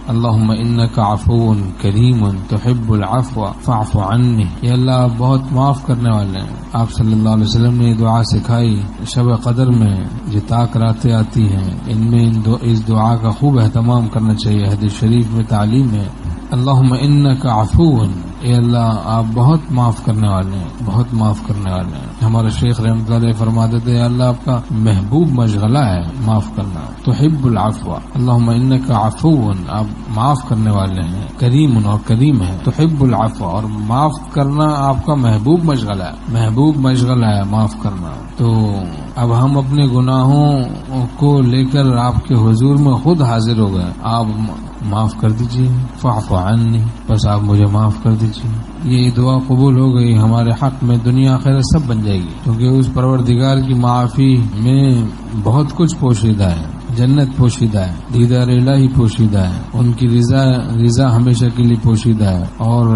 اللہم انک عفو کریم تحب العفو فاعف عنی. یا اللہ آپ بہت معاف کرنے والے ہیں. آپ صلی اللہ علیہ وسلم نے دعا سکھائی شب قدر میں جو تاک راتیں آتی ہیں ان میں اس دعا کا خوب اہتمام کرنا چاہیے. حدیث شریف میں تعلیم ہے اللہم انک عفو. اے اللہ آپ بہت معاف کرنے والے ہیں, بہت معاف کرنے والے ہیں. ہمارے شیخ رحمۃ اللہ علیہ فرماتے تھے اللہ آپ کا محبوب مشغلہ ہے معاف کرنا. تحب العفو اللہم انک عفو, آپ معاف کرنے والے ہیں. کریم اور کریم ہے. تحب العفو اور معاف کرنا آپ کا محبوب مشغلہ ہے, محبوب مشغلہ ہے معاف کرنا. تو اب ہم اپنے گناہوں کو لے کر آپ کے حضور میں خود حاضر ہو گئے. آپ معاف کر دیجیے. فاعف عنی, بس آپ مجھے معاف کر دیجیے. یہ دعا قبول ہو گئی ہمارے حق میں, دنیا آخرت سب بن جائے گی, کیونکہ اس پروردگار کی معافی میں بہت کچھ پوشیدہ ہے. جنت پوشیدہ ہے, دیدار الہی پوشیدہ ہے, ان کی رضا ہمیشہ کے لیے پوشیدہ ہے, اور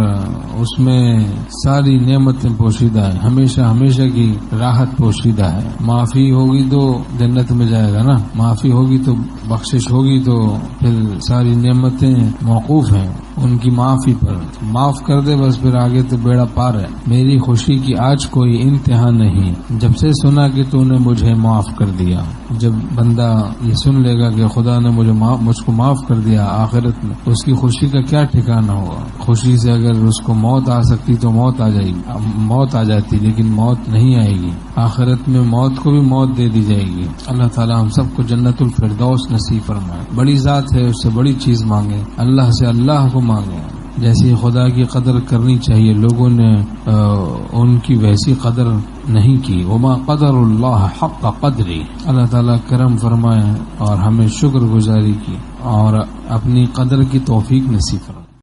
اس میں ساری نعمتیں پوشیدہ ہیں, ہمیشہ ہمیشہ کی راحت پوشیدہ ہے. معافی ہوگی تو جنت میں جائے گا نا, معافی ہوگی تو بخشش ہوگی تو پھر ساری نعمتیں موقوف ہیں ان کی معافی پر. معاف کر دے بس, پھر آگے تو بیڑا پار ہے. میری خوشی کی آج کوئی انتہا نہیں, جب سے سنا کہ تو نے مجھے معاف کر دیا. جب بندہ یہ سن لے گا کہ خدا نے مجھ کو معاف کر دیا, آخرت میں اس کی خوشی کا کیا ٹھکانہ ہوگا. خوشی سے اگر اس کو موت آ سکتی تو موت آ جائے گی, موت آ جاتی, لیکن موت نہیں آئے گی. آخرت میں موت کو بھی موت دے دی جائے گی. اللہ تعالی ہم سب کو جنت الفردوس نصیب فرمائے. بڑی ذات ہے, اس سے بڑی چیز مانگے, اللہ سے اللہ کو مانگے. جیسی خدا کی قدر کرنی چاہیے, لوگوں نے ان کی ویسی قدر نہیں کی. وما قدر اللہ حق قدری. اللہ تعالیٰ کرم فرمائے اور ہمیں شکر گزاری کی اور اپنی قدر کی توفیق نصیب فرمائے.